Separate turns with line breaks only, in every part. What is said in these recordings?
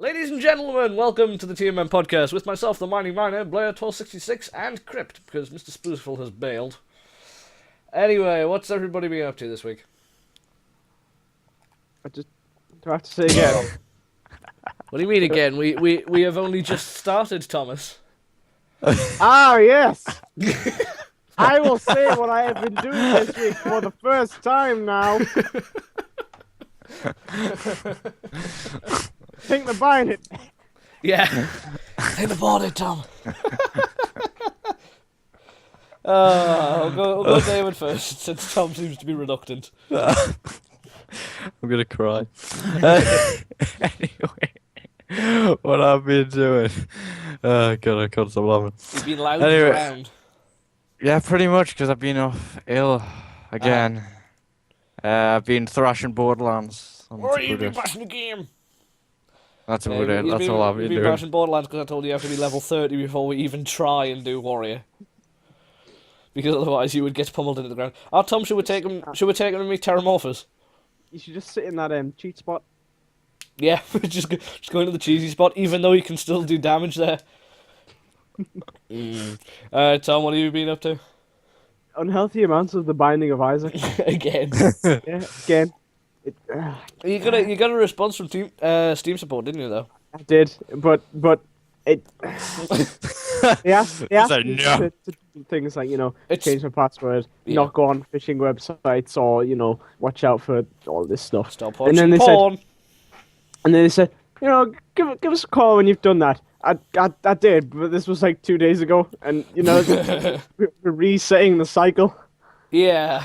Ladies and gentlemen, welcome to the TMM podcast with myself, the Mining Miner, Blair1266, and Crypt, because Mr. Spoosful has bailed. Anyway, what's everybody been up to this week?
Do I have to say again?
What do you mean again? We have only just started, Thomas.
Yes! I will say what I have been doing this week for the first time now. Think they're buying it.
Yeah. Think about it, Tom. I'll go David first, since Tom seems to be reluctant.
I'm gonna cry. Anyway, what I've been doing. Oh god, I can't stop laughing.
You've been loud
Anyway.
around.
Yeah, pretty much, because I've been off ill again. I've been thrashing Borderlands.
Or you've been bashing the game.
That's about it. That's all I've been
You've been
doing.
bashing Borderlands because I told you have to be level 30 before we even try and do Warrior. Because otherwise you would get pummeled into the ground. Oh, Tom, should we take him to meet Terramorphous?
You should just sit in that cheat spot.
Yeah, just go into the cheesy spot, even though you can still do damage there. Alright, Tom, what have you been up to?
Unhealthy amounts of the Binding of Isaac.
Again.
Yeah, again.
You got a response from Steam support, didn't you, though?
I did, but it. Yeah.
Say no.
Things like,
It's-
change my password,
Yeah.
not go on phishing websites, or, watch out for all this stuff.
Stop
And then
watching
they
porn.
And then they said, give us a call when you've done that. I did, but this was like 2 days ago, and we're resetting the cycle.
Yeah.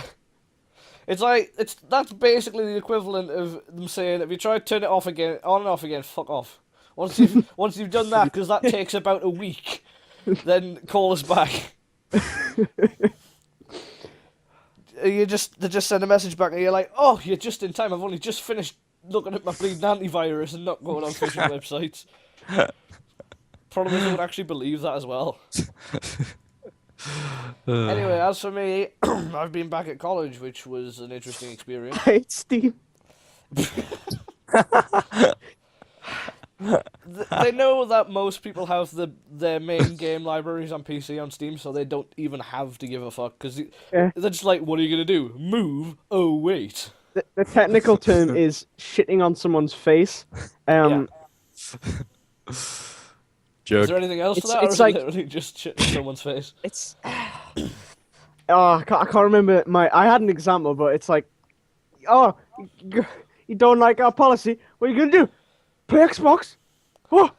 That's basically the equivalent of them saying, if you try to turn it off again, on and off again, fuck off. Once you've done that, because that takes about a week, then call us back. They just send a message back and you're like, oh, you're just in time, I've only just finished looking at my bleeding antivirus and not going on phishing websites. Problem is, I would actually believe that as well. Anyway, as for me, I've been back at college, which was an interesting experience.
I hate Steam.
They know that most people have their main game libraries on PC on Steam, so they don't even have to give a fuck, because
Yeah.
they're just like, what are you going to do? Move? Oh, wait.
The technical term is shitting on someone's face.
Yeah. Is
Joke.
there anything else to
It's-
that, or
it's
is
like-
it literally just shit in someone's face?
It's. I can't remember I had an example, but it's like, you don't like our policy. What are you gonna do? Play Xbox? Oh,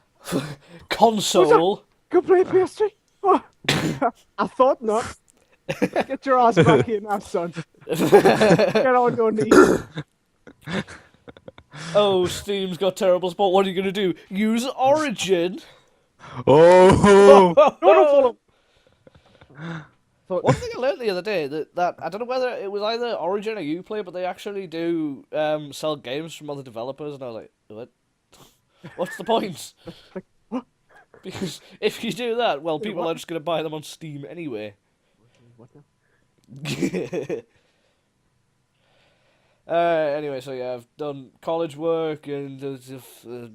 Console?
go play PS3? Oh, I thought not. Get your ass back here now, son. Get on your knees.
Oh, Steam's got terrible support. What are you going to do? Use Origin?
Oh!
Don't follow.
One thing I learned the other day, that I don't know whether it was either Origin or Uplay, but they actually do sell games from other developers, and I was like, what? What's the point?
What?
Because if you do that, well, people are just going to buy them on Steam anyway.
What now?
Anyway, so yeah, I've done college work, and it's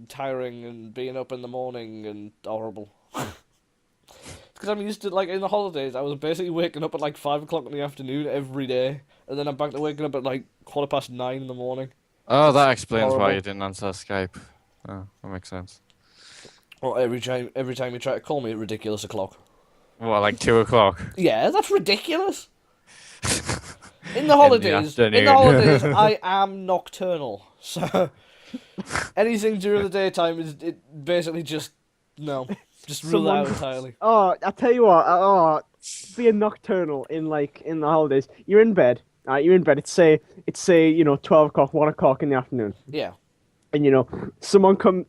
tiring, and being up in the morning, and horrible. Because I'm used to, like, in the holidays, I was basically waking up at like 5 o'clock in the afternoon every day, and then I'm back to waking up at like 9:15 in the morning.
Oh, that explains
Horrible.
why you didn't answer Skype. Oh, that makes sense.
Or every time you try to call me at ridiculous o'clock.
What, like 2 o'clock?
Yeah, that's ridiculous. In the holidays,
afternoon.
I am nocturnal, so anything during the daytime is basically just rule that out entirely.
Oh, I tell you what. Being nocturnal in the holidays, you're in bed. You're in bed. It's say 12 o'clock, 1 o'clock in the afternoon,
Yeah,
and someone comes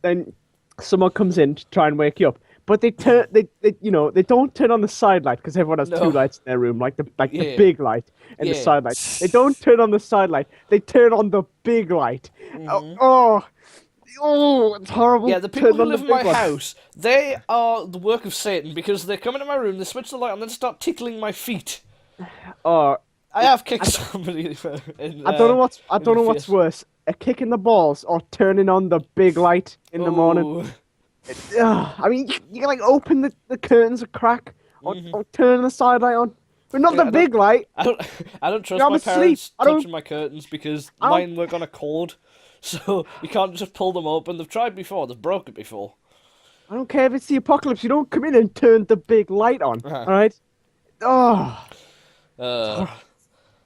in to try and wake you up. But they don't turn on the side light, because everyone has
No.
two lights in their room, like the
Yeah.
big light and the
Yeah.
side light. They don't turn on the side light. They turn on the big light. Oh, it's horrible.
yeah. The people
Turn
who
on
live
the
in my
big one.
house, they are the work of Satan, because they come into my room, they switch the light on, and then start tickling my feet.
Oh,
I have kicked somebody.
I don't know what's
face.
worse. a kick in the balls or turning on the big light in the morning.
Ooh.
I mean, you can like open the curtains a crack or turn the side light on, but not
Yeah,
the big light.
I don't, I don't trust
Yeah, I'm
my
asleep.
parents
I don't-
touching my curtains because
I don't-
mine work on a cord, so you can't just pull them open. They've tried before, they've broke it before.
I don't care if it's the apocalypse. You don't come in and turn the big light on.
Uh-huh.
All right. Oh,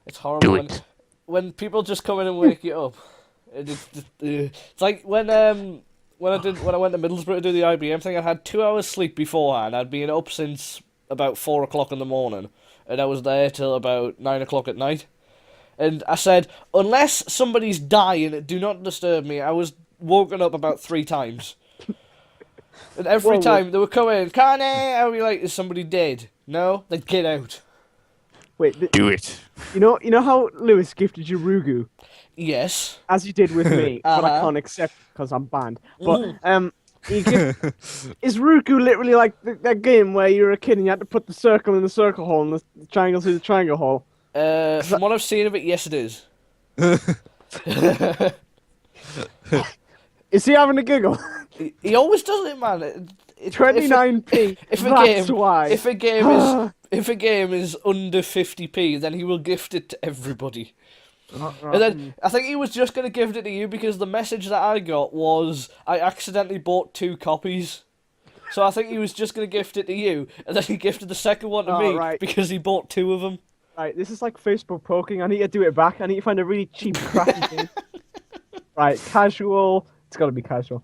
It's horrible
Do
when
it.
people just come in and wake you up. It's like when I went to Middlesbrough to do the IBM thing. I had 2 hours sleep beforehand. I'd been up since about 4 o'clock in the morning, and I was there till about 9 o'clock at night. And I said, unless somebody's dying, do not disturb me. I was woken up about 3 times. And every
Whoa,
time they would come in, Connie, I would be like, is somebody dead? No? Then get out.
wait.
Do it.
You know how Lewis gifted you Rugu,
Yes.
as you did with me, but I
Uh-huh.
can't accept because I'm banned. But is Rugu literally like that game where you were a kid and you had to put the circle in the circle hole and the triangle through the triangle hole?
From what I've seen of it, yes, it is.
Is he having a giggle?
He always does it, man.
29p.
If a
That's
game,
why.
if a game is under 50p, then he will gift it to everybody. And then I think he was just gonna gift it to you because the message that I got was I accidentally bought 2 copies. So I think he was just gonna gift it to you, and then he gifted the second one to
Oh,
me
right.
because he bought 2 of them.
Right, this is like Facebook poking. I need to do it back. I need to find a really cheap, crappy game. Right, casual. It's got to be casual.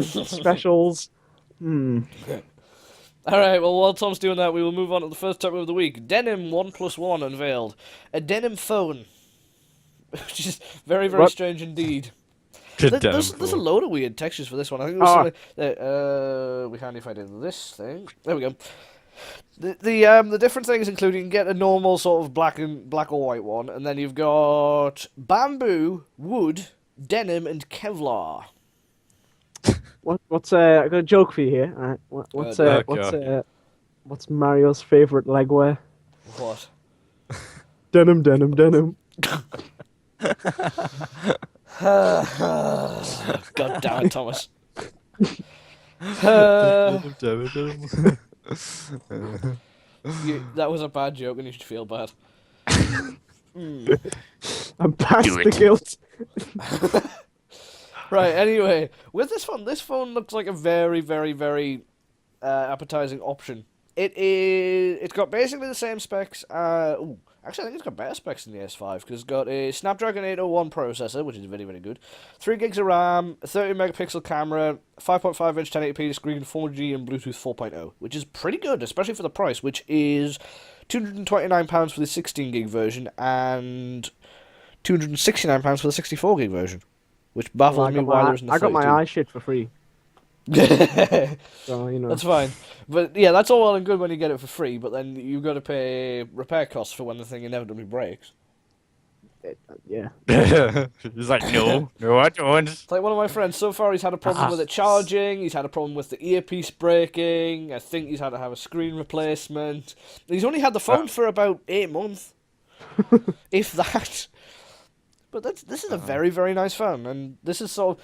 Specials.
Alright, well, while Tom's doing that, we will move on to the first topic of the week. Denim OnePlus One unveiled. A denim phone. Which is very, very
What?
strange indeed.
Good
There's a load of weird textures for this one. I think it was
Ah.
something, we can't if I did this thing. There we go. The different things include you can get a normal sort of black or white one, and then you've got bamboo, wood, denim, and Kevlar.
What's I got a joke for you here. All right. What's Mario's favorite legwear?
What?
Denim, denim, denim.
God damn it, Thomas. That was a bad joke, and you should feel bad.
I'm past
Do
the
it.
guilt.
Right, anyway, with this phone looks like a very, very, very appetizing option. It's got basically the same specs. Actually, I think it's got better specs than the S5 because it's got a Snapdragon 801 processor, which is very, very good. 3 gigs of RAM, a 30 megapixel camera, 5.5 inch 1080p screen, 4G, and Bluetooth 4.0, which is pretty good, especially for the price, which is £229 for the 16 gig version and £269 for the 64 gig version, which baffles me why there isn't a
I got my
32.
eye shit for free. So, you know.
That's fine. But yeah, that's all well and good when you get it for free, but then you've got to pay repair costs for when the thing inevitably breaks.
Yeah.
He's like, no, I don't.
It's like one of my friends, so far he's had a problem with it charging, he's had a problem with the earpiece breaking, I think he's had to have a screen replacement. He's only had the phone for about 8 months. If that. But this is a very, very nice phone, and this is sort of...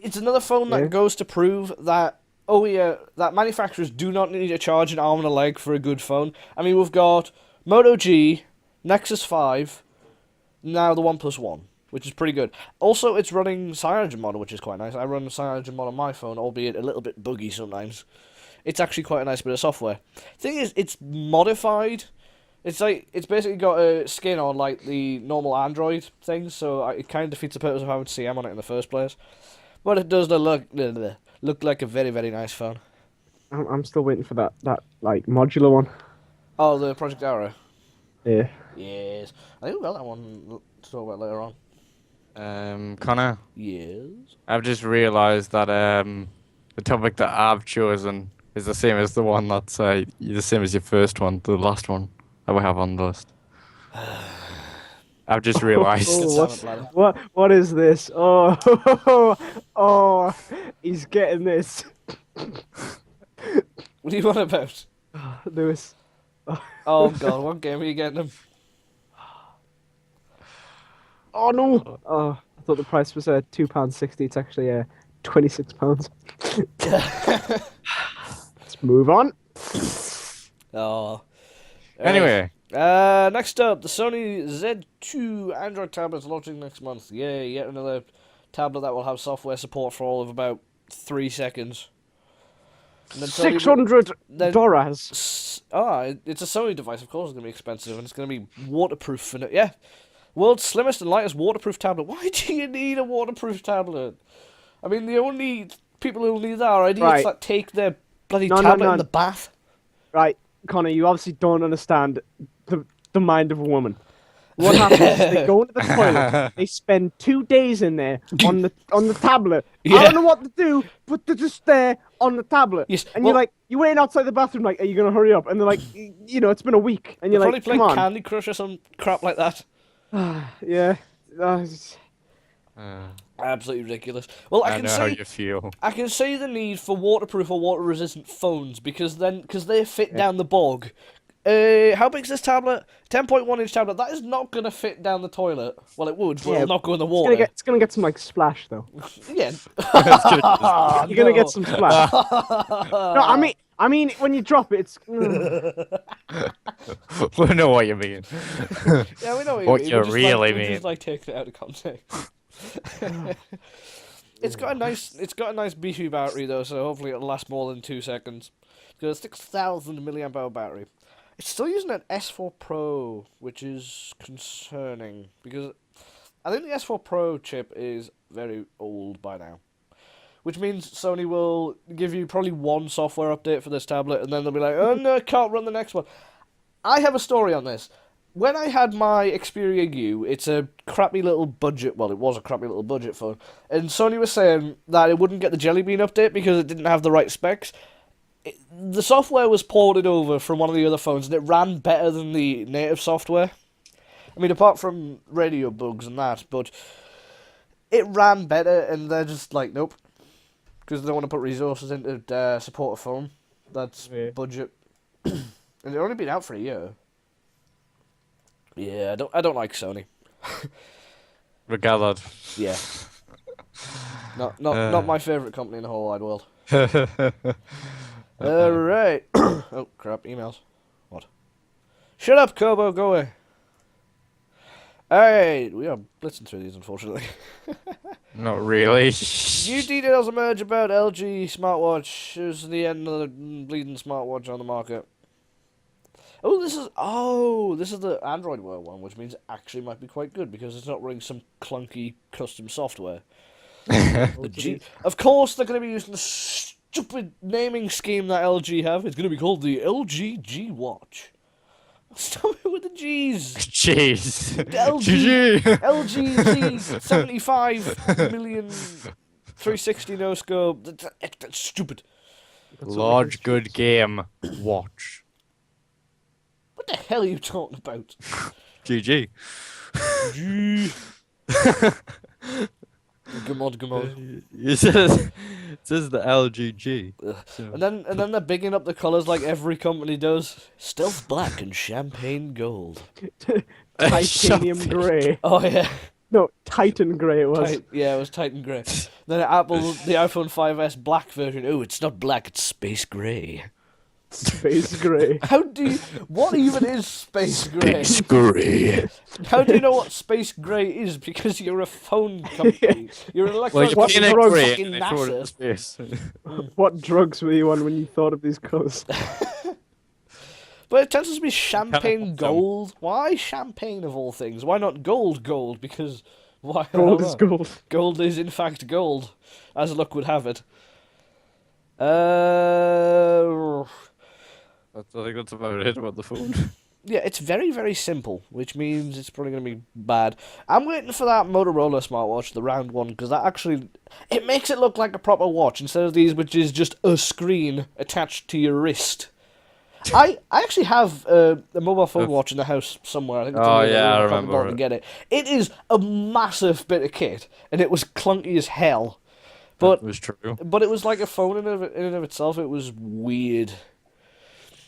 It's another phone that goes to prove that, that manufacturers do not need to charge an arm and a leg for a good phone. I mean, we've got Moto G, Nexus 5, now the OnePlus One, which is pretty good. Also, it's running CyanogenMod, which is quite nice. I run CyanogenMod on my phone, albeit a little bit buggy sometimes. It's actually quite a nice bit of software. Thing is, it's modified. It's basically got a skin on like the normal Android things, so it kind of defeats the purpose of having CM on it in the first place. But it does look like a very, very nice phone.
I'm still waiting for that like modular one.
Oh, the Project Arrow.
Yeah.
Yes. I think we've got that one to talk about later on.
Connor,
Yes.
I've just realised that the topic that I've chosen is the same as the one that's the same as your first one, the last one that we have on the list. I've just realised.
What is this? Oh, he's getting this.
What do you want about?
Lewis.
Oh god, what game are you getting him?
Oh no. Oh, thought the price was £2.60. It's actually £26. Let's move on.
Oh.
Anyway,
Next up, the Sony Z2 Android tablet is launching next month. Yay, yet another tablet that will have software support for all of about 3 seconds. And then Sony
$600.
It's a Sony device, of course it's going to be expensive, and it's going to be waterproof. And yeah, world's slimmest and lightest waterproof tablet. Why do you need a waterproof tablet? I mean, the only people who need that are idiots that take their bloody tablet in the bath.
Right, Connor, you obviously don't understand the mind of a woman. What happens is they go into the toilet, they spend 2 days in there on the tablet.
Yeah.
I don't know what to do, but they're just there on the tablet.
Yes,
and you're like, you're waiting outside the bathroom, like, are you going to hurry up? And they're like, it's been a week. And you're like,
probably
come
playing
on.
Candy Crush or some crap like that.
Yeah.
Absolutely ridiculous. Well, I
know how you feel.
I can see the need for waterproof or water-resistant phones because they fit down the bog. How big's this tablet? 10.1-inch tablet. That is not going to fit down the toilet. Well, it would, but it'll not go in the water.
It's gonna get some like splash though.
Yeah.
You're gonna get some splash. No, I mean when you drop it, it's.
We know what you mean.
Yeah, we know
What you really mean.
We're just like taking it out of context. It's got a nice beefy battery though, so hopefully it'll last more than 2 seconds. It's got a 6,000 milliamp hour battery. It's still using an S4 Pro, which is concerning because I think the S4 Pro chip is very old by now. Which means Sony will give you probably one software update for this tablet, and then they'll be like, oh no, I can't run the next one. I have a story on this. When I had my Xperia U, it's a crappy little budget, well, it was a crappy little budget phone, and Sony was saying that it wouldn't get the Jelly Bean update because it didn't have the right specs. The software was ported over from one of the other phones, and it ran better than the native software. I mean, apart from radio bugs and that, but it ran better, and they're just like, nope. Because they don't want to put resources into support a phone that's budget. And it's only been out for a year. Yeah, I don't like Sony.
Regarded.
Yeah. Not my favourite company in the whole wide world. Alright. Oh, crap, emails. What? Shut up, Kobo, go away. Alright, we are blitzing through these, unfortunately.
Not really.
New details emerge about LG Smartwatch. This is the end of the bleeding smartwatch on the market. This is the Android Wear one, which means it actually might be quite good because it's not running some clunky custom software. Of course, they're going to be using the stupid naming scheme that LG have. It's going to be called the LG G Watch. Stop it with the G's.
Jeez.
LG G 75 million 360 no scope. That's stupid.
Large good game. Watch.
What the hell are you talking about?
GG.
G. Come on.
It says the LGG. So.
And then they're bigging up the colours like every company does. Stealth black and champagne gold.
Titanium grey.
Oh yeah.
No, Titan grey it was.
Yeah, it was Titan grey. Then Apple, the iPhone 5S black version. Oh, it's not black, it's space grey.
Space grey.
What even is space grey?
Space grey.
How do you know what space grey is? Because you're a phone company. You're an electronic
fucking
NASA.
What drugs were you on when you thought of these colours?
But it tends to be champagne gold. Why champagne of all things? Why not gold? Because why?
Gold is gold.
Gold is in fact gold, as luck would have it.
I think that's about it about the phone.
Yeah, it's very, very simple, which means it's probably going to be bad. I'm waiting for that Motorola smartwatch, the round one, because that actually... It makes it look like a proper watch, instead of these, which is just a screen attached to your wrist. I actually have a mobile phone watch in the house somewhere. I think it's
I remember
to get it. It is a massive bit of kit, and it was clunky as hell. But
that was true.
But it was like a phone in and of itself. It was weird.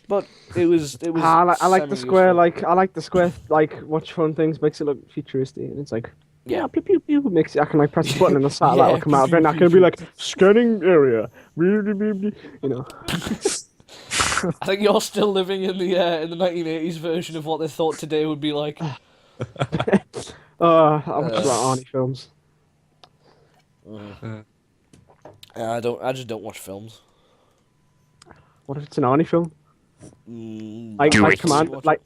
But it was.
I like the square. I like the square. Like watch phone things makes it look futuristic, and it's like.
Yeah.
pew pew pew. Makes I can like press the button and the satellite
Yeah,
will come out of it, and I
pew,
can
pew,
be like scanning area. You know.
I think you're still living in the 1980s version of what they thought today would be like.
I watch a lot of Arnie films.
I just don't watch films.
What if it's an Arnie film?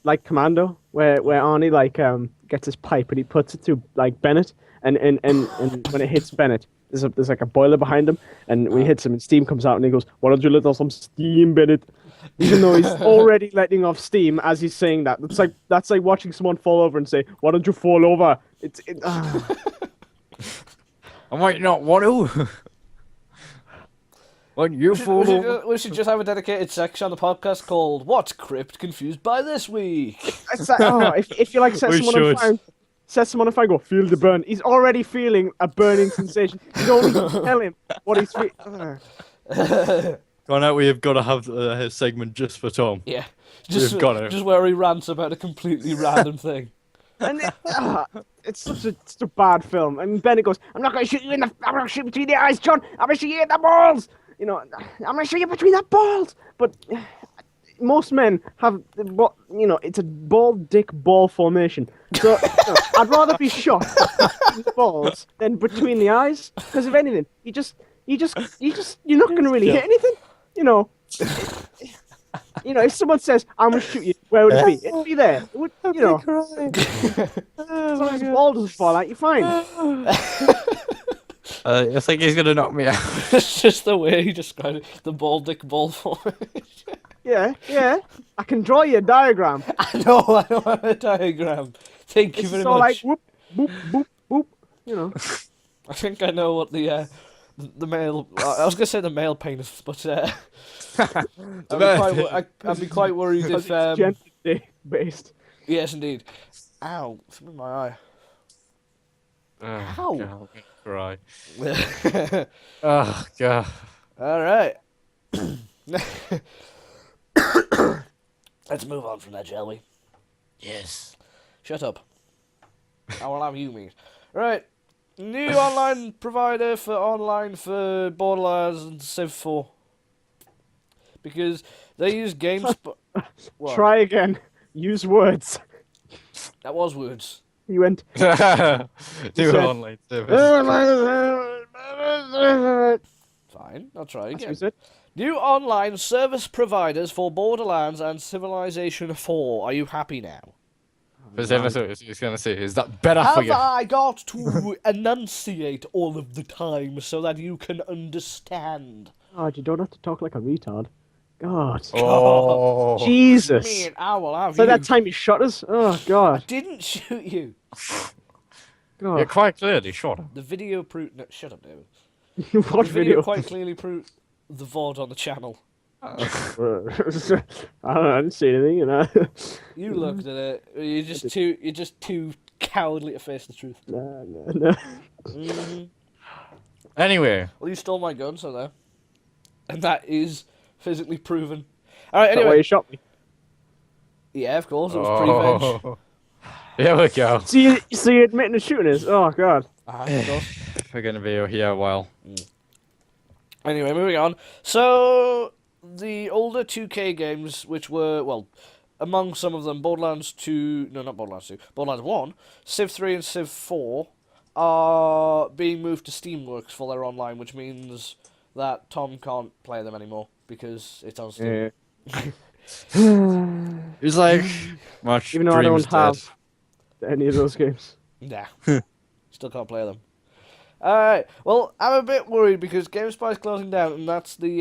Like
Commando, where Arnie gets his pipe and he puts it through like Bennett, and when it hits Bennett, there's like a boiler behind him, and when he hits him, and steam comes out, and he goes, "Why don't you let off some steam, Bennett?" Even though he's already letting off steam as he's saying that. That's like watching someone fall over and say, "Why don't you fall over?"
I might not want to. When you fall over.
We should just have a dedicated section on the podcast called "What's Crypt Confused by This Week."
It's like, if you like set
We
someone on fire, go feel the burn. He's already feeling a burning sensation. You don't need to tell him what he's feeling.
Go on out, we've got to have a segment just for Tom.
Yeah,
We've got it.
just where he rants about a completely random thing.
And it's such a bad film. And Bennett goes, I'm not going to shoot you I'm going to shoot between the eyes, John. I'm going to shoot you in the balls. You know, I'm going to shoot you between the balls. But most men have, it's a ball dick-ball formation. So I'd rather be shot between the balls than between the eyes. Because if anything, you're not going to really hit anything. If someone says, I'm going to shoot you, where would it be? It'd be there. It would, as long as the ball doesn't fall out, you're fine.
I think he's going to knock me out.
It's just the way he described it. The ball dick ball formation.
Yeah. I can draw you a diagram.
I know a diagram. Thank you very
It's all
much.
like, whoop, boop, boop, boop,
I think I know what the male. I was gonna say the male penis, but I'd be quite worried if.
It's gender-based.
Yes, indeed. Ow! Something in my eye.
Oh,
Ow!
God, I'm gonna cry. Oh God.
All right. Let's move on from that, shall we?
Yes.
Shut up. I will have you meet. Right. New online provider for Borderlands and Civ 4. Because they use games.
Try again. Use words.
That was words.
You went.
Do online service.
Fine, I'll try
That's what
again.
you said.
New online service providers for Borderlands and Civilization 4. Are you happy now?
He's going to say, is that better for
Have
you?
I got to enunciate all of the time so that you can understand?
God, you don't have to talk like a retard. God.
Oh.
Jesus.
Me and I will have
So
you.
that time you shot us? Oh,
I
God.
didn't shoot you.
God.
You're quite clearly shot him.
The video proved... No, shut up, David.
What
The video
video?
quite clearly proved the VOD on the channel.
I didn't see anything,
You looked at it. You're just too cowardly to face the truth.
No.
Mm-hmm.
Anyway.
Well, you stole my gun, so there. And that is physically proven. All right.
Is that why
Anyway.
you shot me?
Yeah, of course. It was pre-veg.
Here we go.
So you're admitting to shooting us? Oh, God.
Of course.
We're going to be here a while.
Anyway, moving on. So, the older 2K games, which were, well, among some of them, Borderlands 2... No, not Borderlands 2. Borderlands 1, Civ 3 and Civ 4 are being moved to Steamworks for their online, which means that Tom can't play them anymore because it's on Steam.
Yeah.
It's like... much
Even though I
dreams
don't have
dead.
any of those games.
Nah. Still can't play them. Alright, well, I'm a bit worried because GameSpy is closing down, and that's the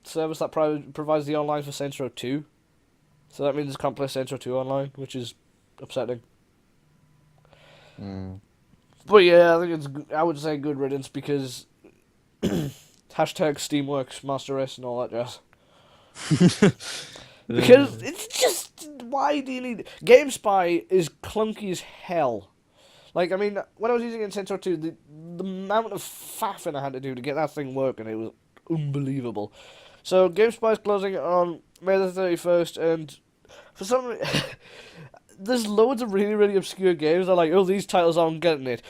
service that provides the online for Saints Row 2. So that means I can't play Saints Row 2 online, which is upsetting. But yeah, I think I would say good riddance because hashtag Steamworks, Master Race, and all that jazz. Because it's just, why do you need... GameSpy is clunky as hell. Like, I mean, when I was using it in Saints Row 2, the amount of faffing I had to do to get that thing working, it was unbelievable. So, GameSpy is closing on May the 31st, and for some reason... there's loads of really, really obscure games. They're like, oh, these titles aren't getting it.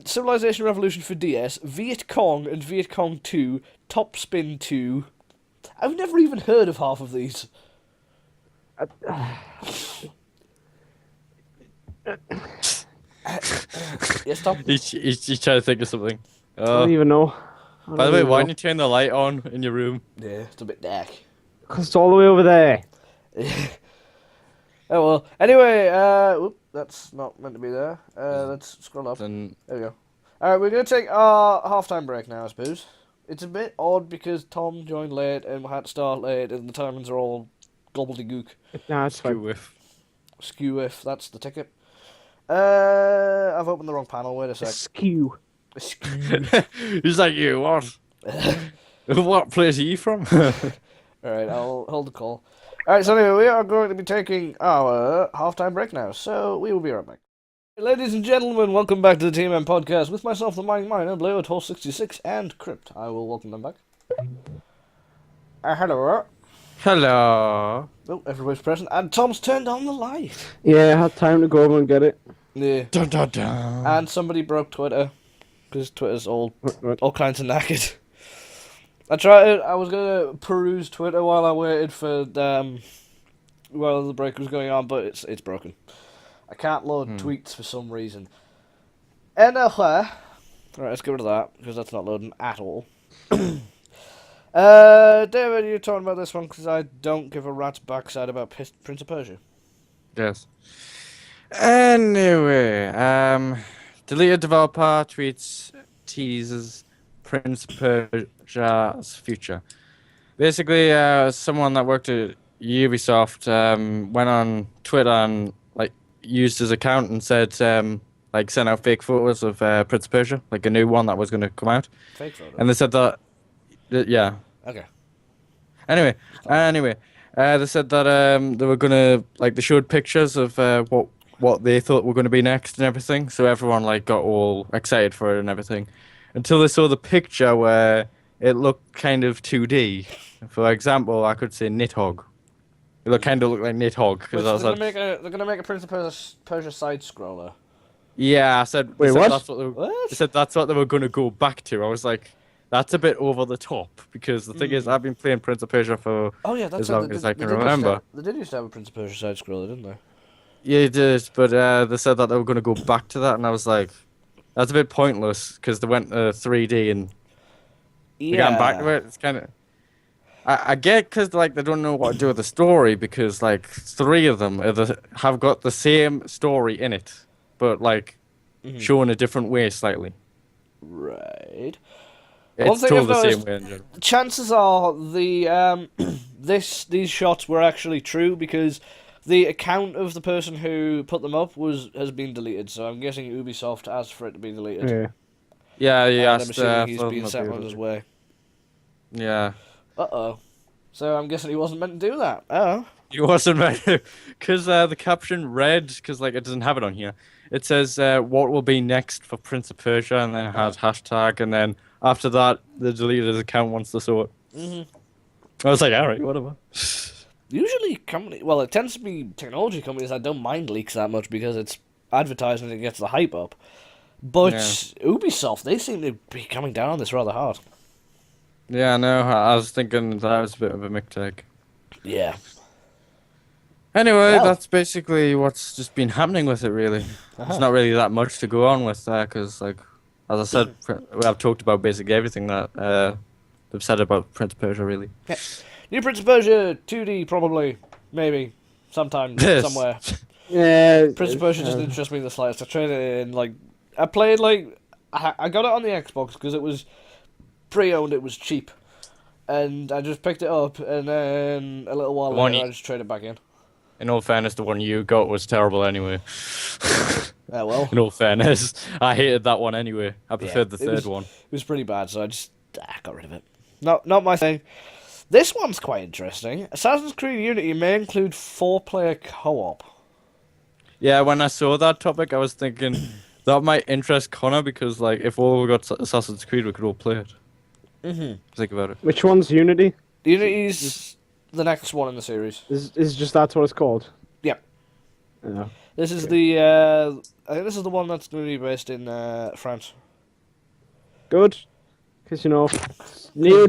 Civilization Revolution for DS, Viet Cong and Viet Cong 2, Top Spin 2. I've never even heard of half of these. Yes, Tom?
He's trying to think of something.
I don't even know.
By the way, why don't you turn the light on in your room?
Yeah, it's a bit dark.
Because it's all the way over there.
Oh well. Anyway, that's not meant to be there. Let's scroll up.
Then
There we go. Alright, we're going to take our half-time break now, I suppose. It's a bit odd because Tom joined late and we had to start late and the timings are all gobbledygook.
Nah, it's
screw
fine.
with.
Skew if, that's the ticket. I've opened the wrong panel, wait a sec.
Skew.
Skew.
He's like, you what? What place are you from?
Alright, I'll hold the call. Alright, so anyway, we are going to be taking our half-time break now, so we will be right back. Ladies and gentlemen, welcome back to the TMM podcast with myself, the Mining Miner, Blue at Horse 66, and Crypt. I will welcome them back. Hello.
Hello.
Oh, everybody's present, and Tom's turned on the light.
Yeah, I had time to go over and get it.
Yeah.
Dun, dun, dun.
And somebody broke Twitter, because Twitter's all kinds of knackered. I was gonna peruse Twitter while I waited for while the break was going on, but it's broken. I can't load tweets for some reason. Anyway, right, let's get rid of that because that's not loading at all. David, you're talking about this one because I don't give a rat's backside about Prince of Persia.
Yes. Anyway, deleted developer tweets teases Prince Persia's future. Basically, someone that worked at Ubisoft went on Twitter and used his account and said sent out fake photos of Prince of Persia, like a new one that was going to come out.
Fake photo.
And they said that, yeah.
Okay.
Anyway, they said that they were gonna they showed pictures of what they thought were gonna be next and everything. So everyone got all excited for it and everything, until they saw the picture where it looked kind of 2D. For example, I could say Nidhogg. It kind of looked like Nidhogg because I was
they're gonna make a Prince of Persia side scroller.
yeah, I said.
Wait, what?
They said that's what they were gonna go back to. I was like, that's a bit over the top because the thing is, I've been playing Prince of Persia for as long as I can remember.
They did used to have a Prince of Persia side scroller, didn't they?
Yeah, it did, but they said that they were going to go back to that, and I was like, that's a bit pointless because they went 3D and they got back to it. It's kind of, I get because they don't know what to do with the story because three of them have got the same story in it, but shown a different way slightly.
Right.
It's told the same way in general.
Chances are the these shots were actually true because the account of the person who put them up has been deleted. So I'm guessing Ubisoft asked for it to be deleted.
Yeah, yeah.
I'm assuming he's been sent on his way.
Yeah.
So I'm guessing he wasn't meant to do that. Oh.
He wasn't meant to, because the caption read, because it doesn't have it on here. It says what will be next for Prince of Persia, and then it has hashtag, and then after that, they deleted his account once they saw it. I was like, alright, whatever.
Usually, it tends to be technology companies that don't mind leaks that much because it's advertising that gets the hype up. But Ubisoft, they seem to be coming down on this rather hard.
Yeah, no, I was thinking that was a bit of a mistake.
Yeah.
Anyway, that's basically what's just been happening with it, really. There's not really that much to go on with that, because, as I said, I've talked about basically everything that they've said about Prince of Persia, really.
Yeah. New Prince of Persia, 2D, probably, maybe, sometime, somewhere.
Yeah.
Prince of Persia doesn't interest me in the slightest. I traded it in, I played, I got it on the Xbox because it was pre-owned, it was cheap. And I just picked it up, and then a little while later, I just traded it back in.
In all fairness, the one you got was terrible anyway.
Yeah, well.
In all fairness, I hated that one anyway. I preferred the third one.
It was pretty bad, so I just got rid of it. Not my thing. This one's quite interesting. Assassin's Creed Unity may include 4-player co-op.
Yeah, when I saw that topic, I was thinking that might interest Connor because, if all we got Assassin's Creed, we could all play it. Think about it.
Which one's Unity?
Unity's the next one in the series.
Is just that's what it's called?
Yep.
Yeah.
This is I think this is the one that's going to be based in France.
Good. Because, Neo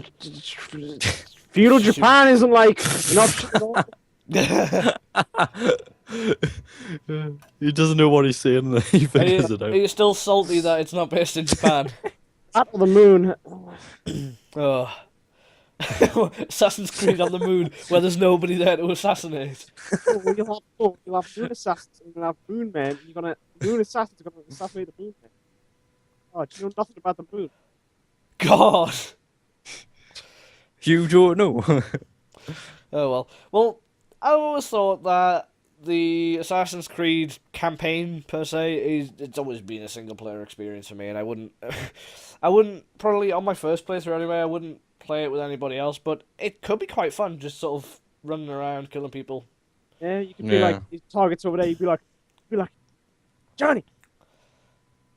feudal Japan isn't like an option at all.
He doesn't know what he's saying, and he figures it
Are
out.
you still salty that it's not based in Japan?
Battle the moon.
Oh. Assassin's Creed on the moon where there's nobody there to assassinate.
You'll have moon assassins and you'll have moon men. Moon assassins are gonna assassinate the moon men. Oh, do you know nothing about the moon?
God.
You don't know.
Oh well. Well, I always thought that the Assassin's Creed campaign per se it's always been a single player experience for me, and I wouldn't probably on my first playthrough anyway. I wouldn't play it with anybody else, but it could be quite fun, just sort of running around killing people.
Yeah, you could be like these targets over there. You'd be like, Johnny,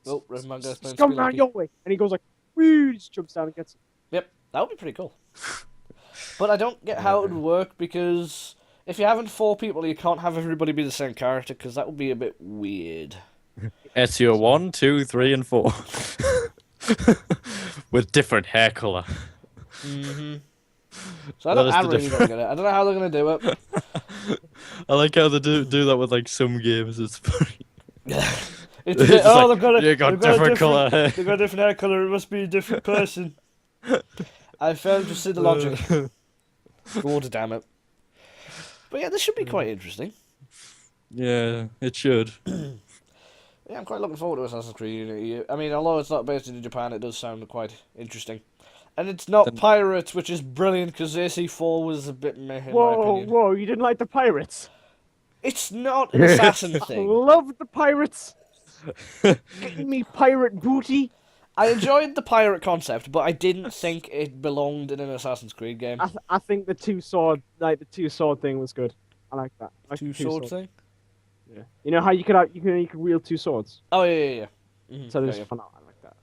Oh, Reverend
he's coming around your way, and he goes like, woo, just jumps down and gets it.
Yep, that would be pretty cool. But I don't get how it would work because if you're having 4 people, you can't have everybody be the same character because that would be a bit weird.
Ezio 1, 2, 3, and 4. With different hair colour.
Mm-hmm. So I really don't get it. I don't know how they're gonna do it.
I like how they do that with like some games. It's funny.
It's a bit,
just like,
they've got
different colour hair.
They've got a different hair colour. It must be a different person. I failed to see the logic. God damn it. But yeah, this should be quite interesting.
Yeah, it should.
Yeah, I'm quite looking forward to Assassin's Creed Unity. I mean, although it's not based in Japan, it does sound quite interesting. And it's not pirates, which is brilliant because AC4 was a bit meh in my opinion.
Whoa, you didn't like the pirates?
It's not an assassin
I
thing.
love the pirates. Getting me pirate booty.
I enjoyed the pirate concept, but I didn't think it belonged in an Assassin's Creed game.
I think the two sword thing was good. I like that. I like the
Two-sword thing?
Yeah. You know how you could wield 2 swords.
Oh yeah. Mm-hmm.
So there's fun. I like that.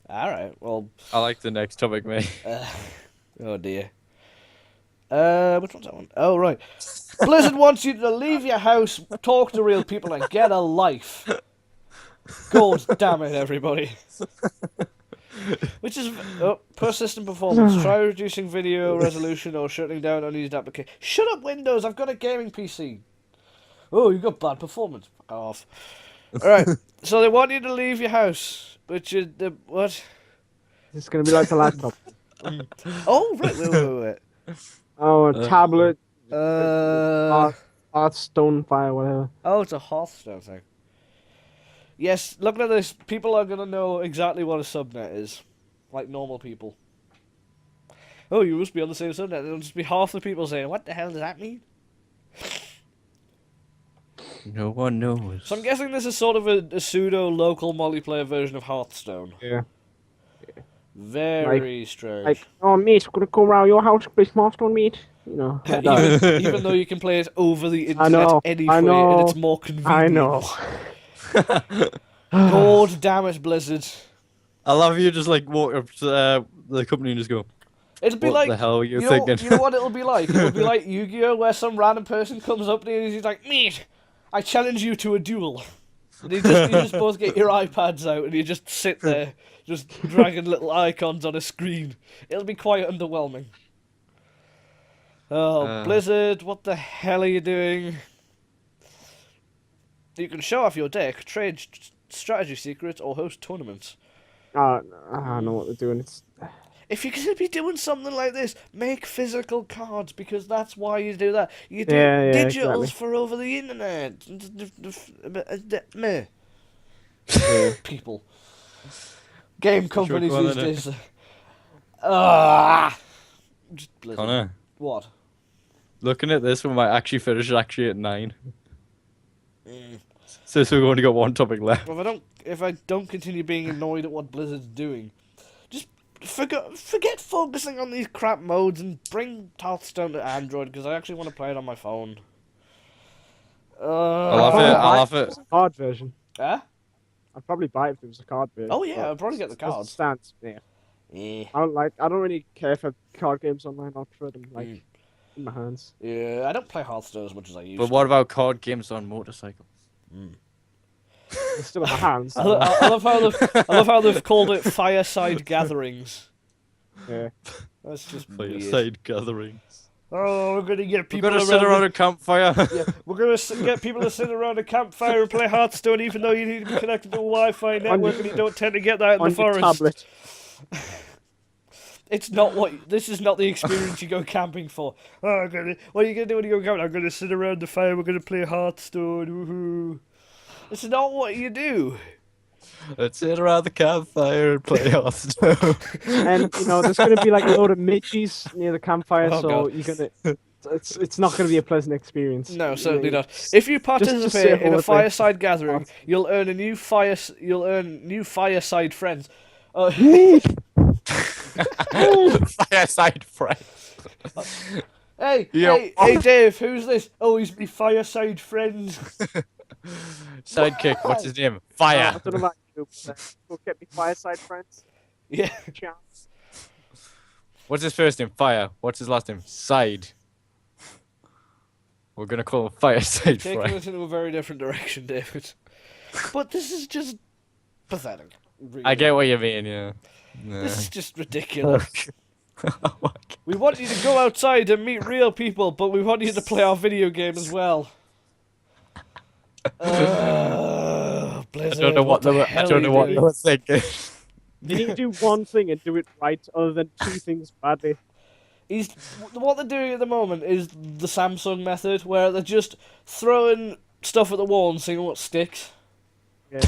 Alright, well...
I like the next topic, mate.
Oh dear. Which one's that one? Oh, right. Blizzard wants you to leave your house, talk to real people, and get a life. God damn it, everybody. Which is... Oh, persistent performance. Try reducing video resolution or shutting down unused application. Shut up, Windows! I've got a gaming PC. Oh, you've got bad performance. Fuck off. Alright, so they want you to leave your house. Which is... what?
It's gonna be like the laptop.
Oh, right, wait.
Oh, a tablet. Hearthstone fire, whatever.
Oh, it's a Hearthstone thing. Yes, looking at this, people are going to know exactly what a subnet is. Like normal people. Oh, you must be on the same subnet. There'll just be half the people saying, what the hell does that mean?
No one knows.
So I'm guessing this is sort of a pseudo-local multiplayer version of Hearthstone.
Yeah.
Very strange.
Like, oh, mate, we're gonna go around your house, play Smartwatch, mate. You know. Like
even though you can play it over the internet anyway, and it's more convenient.
I know.
God damn it, Blizzard.
I love you just like walk up to the company and just go,
It'll be
what
like,
the hell are you
know,
thinking?
you know what it'll be like? It'll be like Yu-Gi-Oh! Where some random person comes up to you and he's like, mate, I challenge you to a duel. And you just both get your iPads out and you just sit there, just dragging little icons on a screen. It'll be quite underwhelming. Oh, Blizzard, what the hell are you doing? You can show off your deck, trade strategy secrets, or host tournaments.
I don't know what they're doing.
If you're going to be doing something like this, make physical cards, because that's why you do that. You do digitals
exactly.
for over the internet. Meh. People. Game companies these days. Just Blizzard.
Connor,
What?
looking at this, we might actually finish actually at 9. So we've only got one topic left.
Well, if I don't continue being annoyed at what Blizzard's doing, just forget focusing on these crap modes and bring Hearthstone to Android, because I actually want to play it on my phone.
I'll have it.
Card version.
Huh?
I'd probably buy it if it was a card version.
Oh yeah, I'd probably get the cards.
Stands, yeah. I don't really care for card games online. I prefer them like in my hands.
Yeah, I don't play Hearthstone as much as I used
But
to.
what about card games on motorcycles?
They're still in my hands.
I love how they've called it Fireside Gatherings.
Yeah.
That's just weird.
Fireside gatherings.
Oh, we're gonna get
We're
people
gonna sit around a campfire.
Yeah, we're gonna get people to sit around a campfire and play Hearthstone, even though you need to be connected to a Wi-Fi network, and you don't tend to get that in
On
the
your
forest.
tablet.
It's not what. This is not the experience you go camping for. Oh, what are you gonna do when you go camping? I'm gonna sit around the fire. We're gonna play Hearthstone. Woohoo! It's not what you do.
Let's sit around the campfire and play Hearthstone.
And there's gonna be like a load of Mitchies near the campfire,
Oh,
so
God.
you're gonna. It's not gonna be a pleasant experience.
No, certainly not.
Just-
If you
just
participate
say
in
hello
a
to
fireside gathering,
Hearthstone.
you'll earn new fireside friends.
Fireside friends.
Hey,
Yo.
hey, Dave, who's this? Oh, he's my fireside friend.
Sidekick, what's his name?
I
Fire.
don't know about you, but go get me fireside friends.
Yeah.
Chance.
What's his first name? Fire. What's his last name? Side. We're gonna call him Fireside
Taking
Friend.
us into a very different direction, David. But this is just pathetic. Really.
I get what you mean, yeah.
This is just ridiculous. We want you to go outside and meet real people, but we want you to play our video game as well. Blizzard,
I don't know what
the
they were, I
hell
don't
are
know
you
what
doing?
they were thinking.
You need to do one thing and do it right, other than two things badly.
What they're doing at the moment is the Samsung method, where they're just throwing stuff at the wall and seeing what sticks.
Yeah.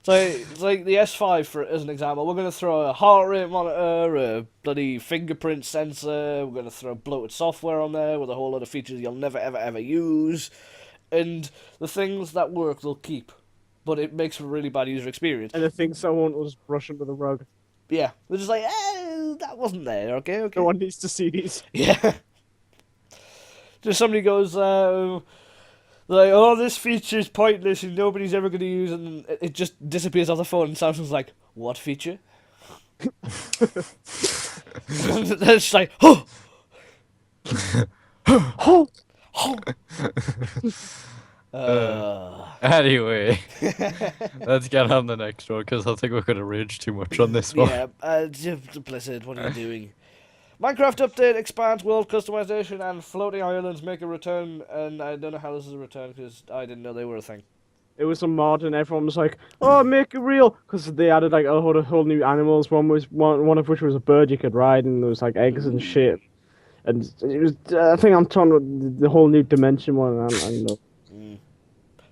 It's like the S5 as an example. We're going to throw a heart rate monitor, a bloody fingerprint sensor. We're going to throw bloated software on there with a whole lot of features you'll never ever ever use, and the things that work they'll keep, but it makes for a really bad user experience.
And the things someone will just brush under the rug.
Yeah, they're just like, that wasn't there. Okay.
No one needs to see these.
Yeah. Just somebody goes, like, oh, this feature's pointless and nobody's ever going to use it, and it just disappears off the phone, and Samsung's like, what feature? They're just like, oh!
Oh!
Anyway, let's get on the next one, because I think we're going to rage too much on this one.
Yeah, Blizzard, what are you doing? Minecraft update expands world customization and floating islands make a return, and I don't know how this is a return because I didn't know they were a thing.
It was a mod, and everyone was like, "Oh, make it real!" Because they added like a whole new animals. One of which was a bird you could ride, and there was like eggs and shit. And it was, I think I'm talking about the whole new dimension one. I don't know.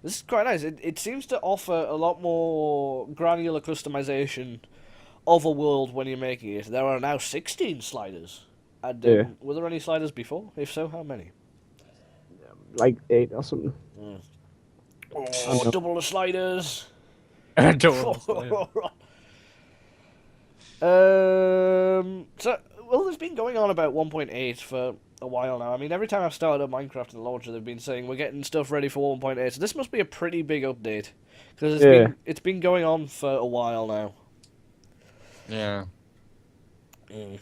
This is quite nice. It seems to offer a lot more granular customization of a world when you're making it. There are now 16 sliders. And,
Yeah.
were there any sliders before? If so, how many?
Like 8 or something.
Oh, double the sliders. So, well, they've been going on about 1.8 for a while now. I mean, every time I've started up Minecraft in the launcher, they've been saying we're getting stuff ready for 1.8. So this must be a pretty big update because it's been going on for a while now.
Yeah.
I mean,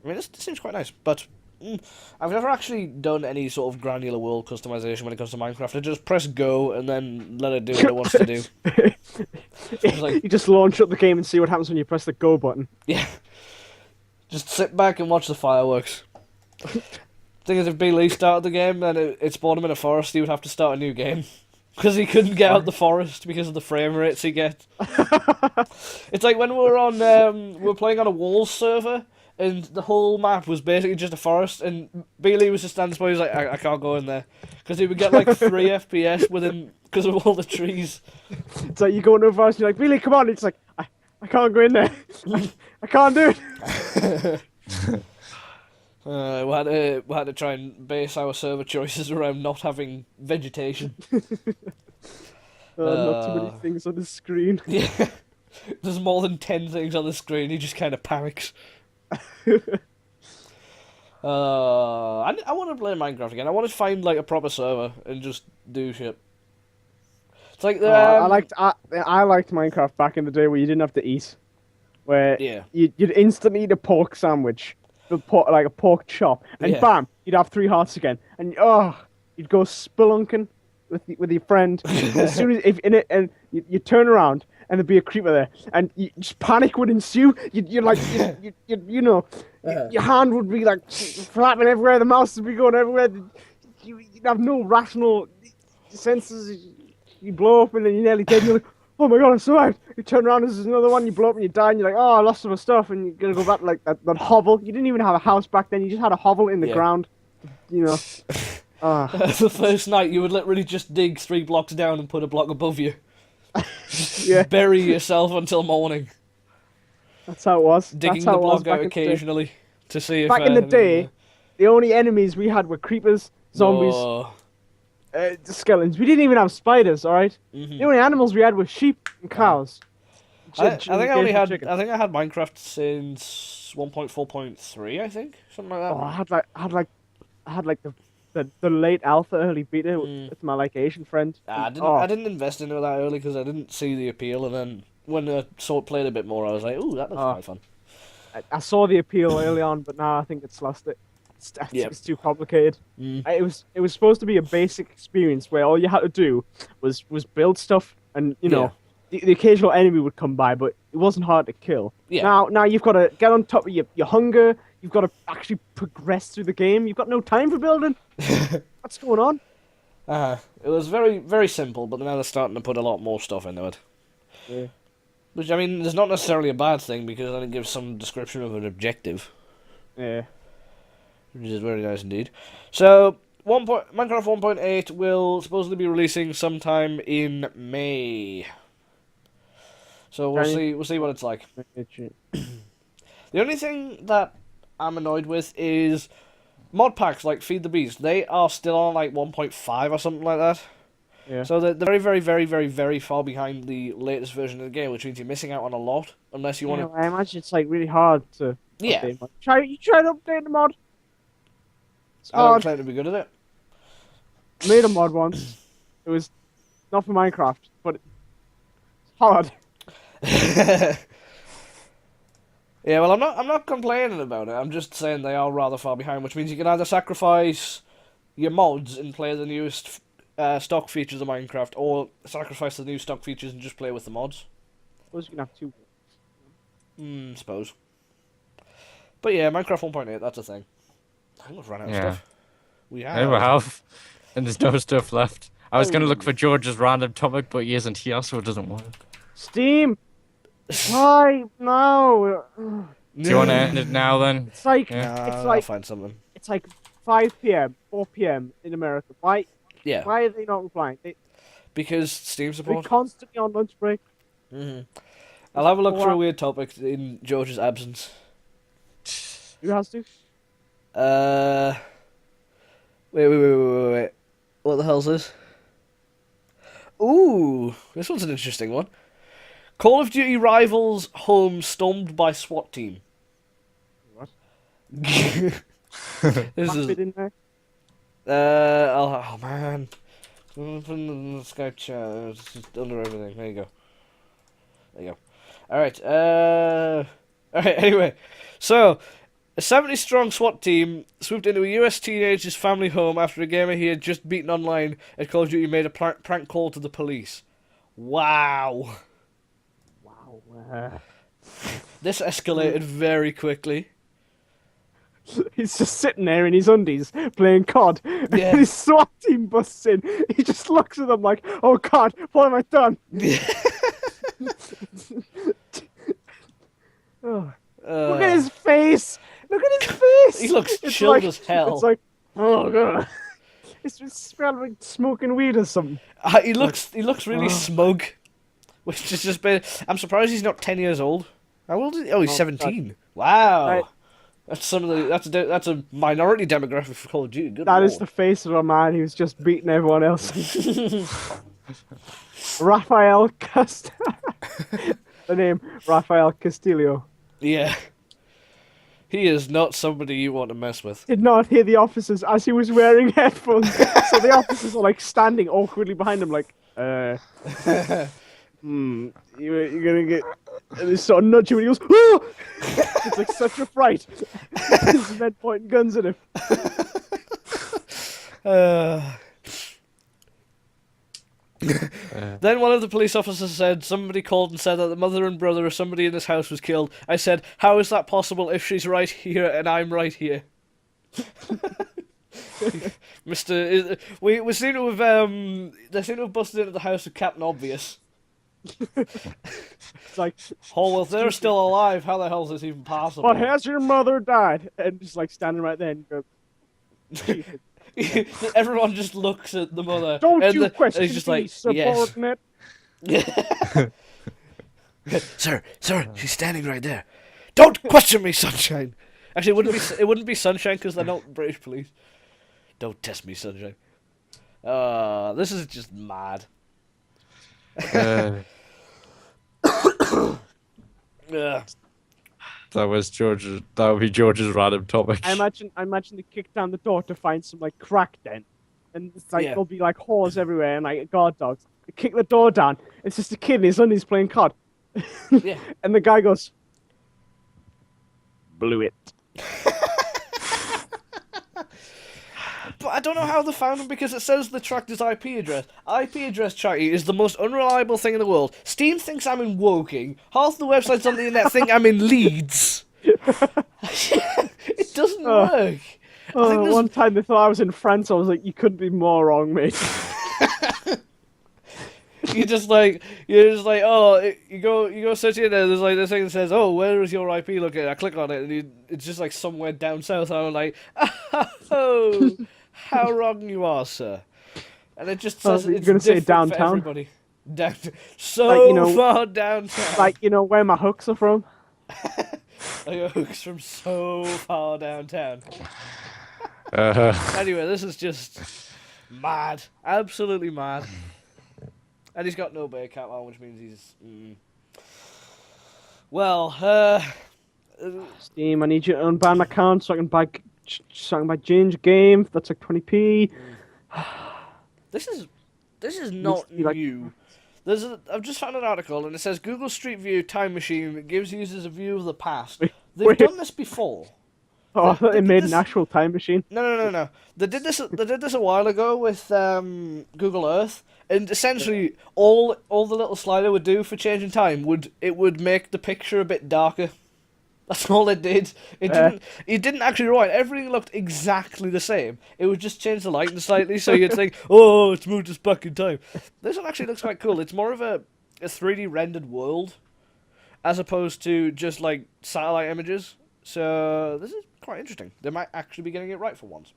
this seems quite nice, but I've never actually done any sort of granular world customization when it comes to Minecraft. I just press go and then let it do what it wants to do. Like,
you just launch up the game and see what happens when you press the go button.
yeah. Just sit back and watch the fireworks. Thing is, if Lee started the game and it spawned him in a forest, he would have to start a new game. Because he couldn't get out the forest because of the frame rates he gets. It's like when we were on, we were playing on a walls server, and the whole map was basically just a forest, and Lee was just standing still. He was like, I can't go in there. Because he would get like 3 FPS within, because of all the trees.
It's like you go into a forest and you're like, Billy, come on. It's like, I can't go in there. I can't do it.
We had to try and base our server choices around not having vegetation.
Not too many things on the screen.
Yeah. There's more than 10 things on the screen, he just kind of panics. I want to play Minecraft again. I want to find like a proper server and just do shit. It's like the,
I liked Minecraft back in the day where you didn't have to eat. Where
Yeah.
you'd instantly eat a pork sandwich. like a pork chop, and
Yeah.
bam, you'd have 3 hearts again, and you'd go spelunking with your friend. As soon as and you turn around and there'd be a creeper there, and just panic would ensue. You're like your hand would be like flapping everywhere, the mouse would be going everywhere. You'd have no rational senses. You blow up and then you're nearly dead. You're like, oh my god, I survived. You turn around, there's another one. You blow up and you die, and you're like, oh, I lost some of my stuff, and you're gonna go back to like that hovel. You didn't even have a house back then. You just had a hovel in the ground. You know.
The first night, you would literally just dig 3 blocks down and put a block above you.
Yeah.
Bury yourself until morning.
That's how it was.
Digging
That's how
the
it was
block
back
out
in the day.
occasionally to see if.
Back in the day, the only enemies we had were creepers, zombies,
Oh.
skeletons. We didn't even have spiders. All right.
Mhm.
The only animals we had were sheep and cows.
I think I only had.
chicken.
I think I had Minecraft since 1.4.3. I think something like that.
Oh, I had like the late alpha, early beta with my like Asian friend.
I
And,
didn't invest into it that early because I didn't see the appeal, and then when I played a bit more, I was like, "Ooh, that looks quite fun."
I saw the appeal early on, but now I think it's lost it. It's too complicated.
Mm.
It was supposed to be a basic experience where all you had to do was build stuff, and you know the occasional enemy would come by, but it wasn't hard to kill.
Yeah.
Now you've got to get on top of your hunger. You've got to actually progress through the game. You've got no time for building. What's going on?
It was very, very simple, but now they're starting to put a lot more stuff into it.
Yeah.
Which, I mean, is not necessarily a bad thing, because then it gives some description of an objective,
Yeah.
which is very nice indeed. So, Minecraft 1.8 will supposedly be releasing sometime in May. So we'll see what it's like. The only thing that I'm annoyed with is mod packs like Feed the Beast. They are still on like 1.5 or something like that.
Yeah.
So they're very, very, very, very, very far behind the latest version of the game, which means you're missing out on a lot unless you want to.
I imagine it's like really hard to.
Yeah.
You try to update the mod. It's
I don't
hard.
claim to be good at it.
Made a mod once. It was not for Minecraft, but it's hard.
Yeah, well, I'm not complaining about it. I'm just saying they are rather far behind, which means you can either sacrifice your mods and play the newest stock features of Minecraft, or sacrifice the new stock features and just play with the mods.
Suppose you can have 2.
Suppose. But yeah, Minecraft 1.8, that's a thing. I think we've run out of stuff. We have.
Yeah, we have. And there's no stuff left. I was going to look for George's random topic, but he isn't here, so it doesn't work.
Steam. Why no?
Do you want to end it now then?
It's like
I'll find something.
it's like 5 p.m., 4 p.m. in America. Why?
Yeah,
Why are they not replying?
because Steam
They're
support.
constantly on lunch break.
I'll have a look for a weird topic in George's absence.
Who has to?
Wait. What the hell's this? Ooh, this one's an interesting one. Call of Duty rivals home stormed by SWAT team.
What?
This is.
Bit in there?
Oh man. Put in the Skype chat. It's just under everything. There you go. There you go. Alright, anyway. So, a 70-strong SWAT team swooped into a US teenager's family home after a gamer he had just beaten online at Call of Duty made a prank call to the police. Wow.
Wow.
This escalated very quickly.
He's just sitting there in his undies playing COD.
Yeah.
And his SWAT team busts in. He just looks at them like, "Oh God, what have I done?" Oh. Look at his face. Look at his face.
He looks
It's
chilled
like,
as hell.
It's like, oh God. It's smells like smoking weed or something.
He looks really smug, which is just been. I'm surprised he's not 10 years old. How old is he? Oh, he's 17. Wow,
Right.
that's some of the that's a minority demographic for Call of Duty. Good
That
lord.
is the face of a man who's just beating everyone else. Rafael the name Rafael Castillo.
Yeah, he is not somebody you want to mess with.
Did not hear the officers as he was wearing headphones. So the officers are like standing awkwardly behind him, like, you're gonna get And they sort of nudge him and he goes, "Oh!" It's like such a fright. There's men pointing guns at him.
Then one of the police officers said, somebody called and said that the mother and brother of somebody in this house was killed. I said, how is that possible if she's right here and I'm right here? Mr. We seem to have they seem to have busted into the house of Captain Obvious.
It's like,
oh well, if they're still alive, how the hell is this even possible?
but has your mother died? And just like standing right there and go,
everyone just looks at the mother.
don't
and
you question
he's just
me,
like,
subordinate.
Yes. Sir, she's standing right there. Don't question me, Sunshine. Actually, it wouldn't be Sunshine because they're not British police. Don't test me, Sunshine. This is just mad.
That was George's. That would be George's random topic.
I imagine they kick down the door to find some like crack den, and it's like there'll be like whores everywhere and like guard dogs. They kick the door down. It's just a kid in his undies playing COD.
Yeah.
And the guy goes, blew it.
But I don't know how they found him because it says they tracked his IP address. IP address tracking is the most unreliable thing in the world. Steam thinks I'm in Woking. Half the websites on the internet think I'm in Leeds. It doesn't work.
One time they thought I was in France. I was like, you couldn't be more wrong, mate.
you're just like, oh, you go search it there. There's like this thing that says, oh, where is your IP located? I click on it, and it's just like somewhere down south. I'm like, oh, how wrong you are, sir. And it just says
you're
it's
gonna say
different for
downtown?
everybody. So
Like,
far downtown.
Like, where my hooks are from.
Like your hooks from so far downtown. Anyway, this is just mad, absolutely mad. And he's got no bear cap on, which means he's... Well,
Steam, I need you to unban my account so I can buy Ginger game. That's like 20p.
This is not new. I've just found an article and it says Google Street View Time Machine gives users a view of the past. They've done this before.
Oh, I thought they made an actual time machine.
No. They did this a while ago with Google Earth, and essentially all the little slider would do for changing time would make the picture a bit darker. That's all it did. It didn't actually write. Everything looked exactly the same. It would just change the lighting slightly, so you'd think, oh, it's moved us back in time. This one actually looks quite cool. It's more of a 3D rendered world, as opposed to just like satellite images. So this is quite interesting. They might actually be getting it right for once.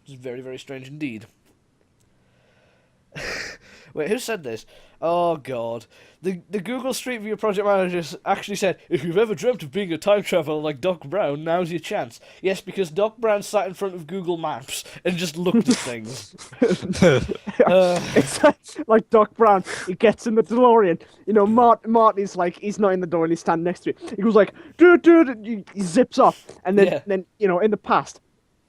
Which is very, very strange indeed. Wait, who said this? Oh god. The Google Street View project manager actually said, if you've ever dreamt of being a time traveler like Doc Brown, now's your chance. Yes, because Doc Brown sat in front of Google Maps and just looked at things.
It's like Doc Brown. He gets in the DeLorean. Marty's like, he's not in the door and he's standing next to it. He goes like, dude, he zips off. And then in the past,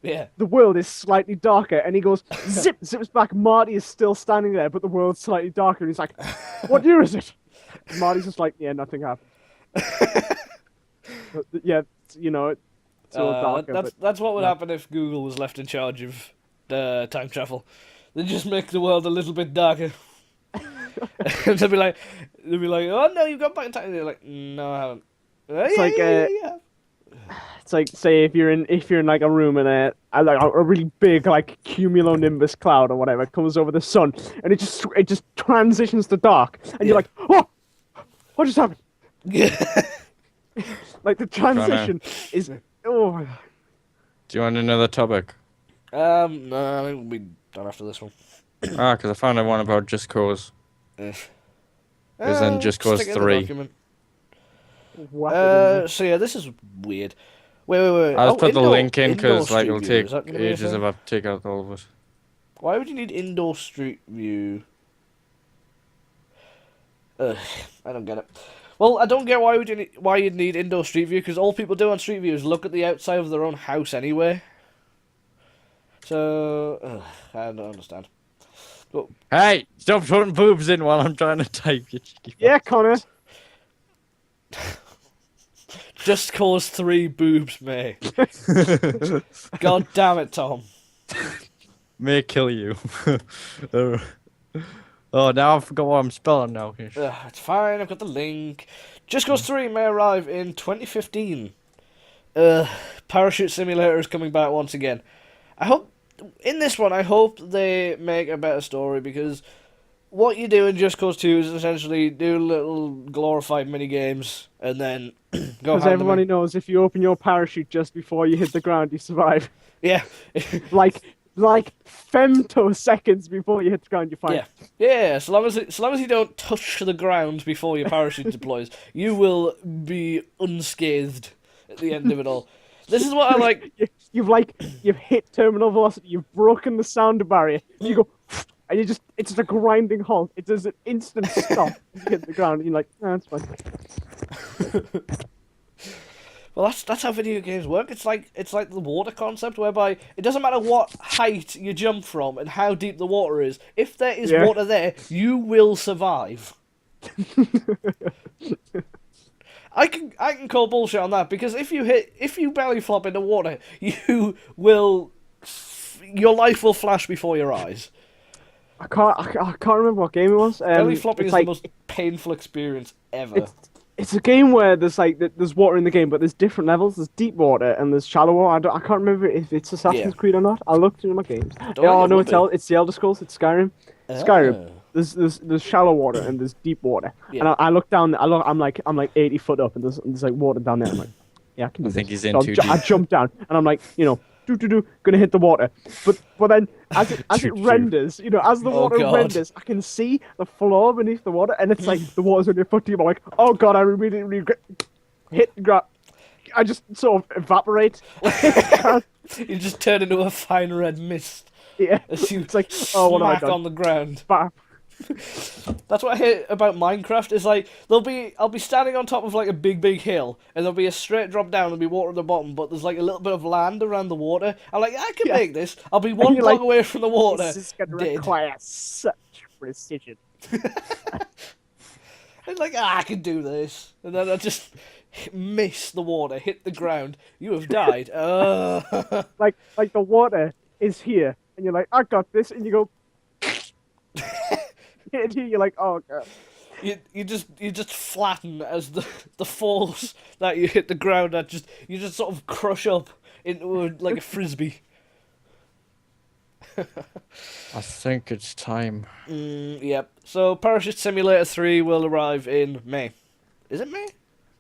the world is slightly darker, and he goes, zips back. Marty is still standing there, but the world's slightly darker, and he's like, what year is it? And Marty's just like, yeah, nothing happened. It's all darker.
That's what would happen if Google was left in charge of time travel. They'd just make the world a little bit darker. And they'd be like, oh no, you got back in time. And they're like, no, I haven't.
It's It's like, say if you're in like a room and a really big like cumulonimbus cloud or whatever comes over the sun, and it just transitions to dark, and you're like, oh, what just happened? Like the transition is. Oh.
Do you want another topic?
No, I think we'll be done after this one.
Because I found one about Just Cause. Because then Just Cause 3.
So yeah, this is weird. Wait.
I'll put the link in because like it'll take ages if I take out all of it.
Why would you need indoor street view? I don't get it. Well, I don't get why you'd need indoor street view, because all people do on street view is look at the outside of their own house anyway. So I don't understand. But,
hey, stop putting boobs in while I'm trying to type. You cheeky
yeah, Connor.
Just Cause 3 boobs, May. God damn it, Tom.
May kill you. Oh, now I forgot what I'm spelling now.
It's fine, I've got the link. Just Cause 3 may arrive in 2015. Parachute Simulator is coming back once again. In this one, I hope they make a better story, because what you do in Just Cause 2 is essentially do little glorified mini games and then go
Because everybody knows if you open your parachute just before you hit the ground, you survive.
Yeah.
like femtoseconds before you hit the ground, you find.
Yeah. So long as you don't touch the ground before your parachute deploys, you will be unscathed at the end of it all. This is what I like.
You've hit terminal velocity. You've broken the sound barrier. You go, and it's just a grinding halt. It does an instant stop. You hit the ground, and you're like, that's fine.
Well, that's how video games work. It's like the water concept, whereby it doesn't matter what height you jump from and how deep the water is. If there is water there, you will survive. I can call bullshit on that, because if you belly flop into water, your life will flash before your eyes.
I can't remember what game it was.
Belly flopping is the most painful experience ever.
It's a game where there's water in the game, but there's different levels. There's deep water and there's shallow water. I can't remember if it's Assassin's Creed or not. I looked through my games. No, it's the Elder Scrolls. It's Skyrim. Skyrim. There's shallow water and there's deep water. Yeah. And I look down. I'm like 80 foot up, and there's like water down there. I'm like, yeah, I can do this.
He's in too deep.
I jump down, and I'm like, gonna hit the water. But then as it renders, as the water renders, I can see the floor beneath the water, and it's like the water's on your foot deep. I'm like, oh god, I really regret. Hit the ground. I just sort of evaporate.
You just turn into a fine red mist.
Yeah,
as you
it's like, oh, what have I done?
On the ground.
Bam.
That's what I hate about Minecraft, is like I'll be standing on top of like a big hill, and there'll be a straight drop down, there'll be water at the bottom, but there's like a little bit of land around the water. I'm like, I can make this. I'll be one block away from the water.
This is gonna require such precision.
I'm like, I can do this, and then I just miss the water, hit the ground. You have died.
Like the water is here, and you're like, I got this, and you go. And you're like, oh god.
You just flatten as the force that you hit the ground at you just sort of crush up into like a frisbee.
I think it's time.
Yep. So Parachute Simulator 3 will arrive in May. Is it May?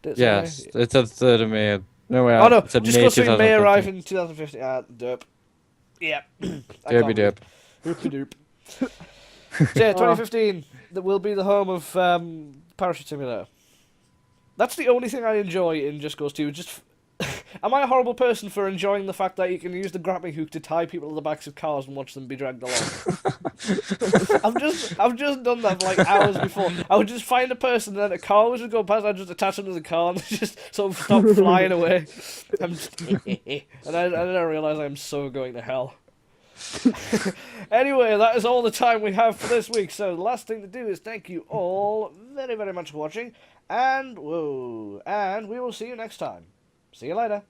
Yes, it's the 3rd of May. No way.
Oh no, just Cause 3 may arrive in 2015. Derp. Yep.
Derpy derp.
Doopy doop. So yeah, 2015, that will be the home of Parachute Simulator. That's the only thing I enjoy in Just Cause 2. Am I a horrible person for enjoying the fact that you can use the grappling hook to tie people to the backs of cars and watch them be dragged along? I've just done that for like hours before. I would just find a person, and then a car would go past, I'd just attach them to the car and just sort of stop flying away. And I didn't realise I'm so going to hell. Anyway, that is all the time we have for this week, so the last thing to do is thank you all very, very much for watching, and we will see you next time. See you later.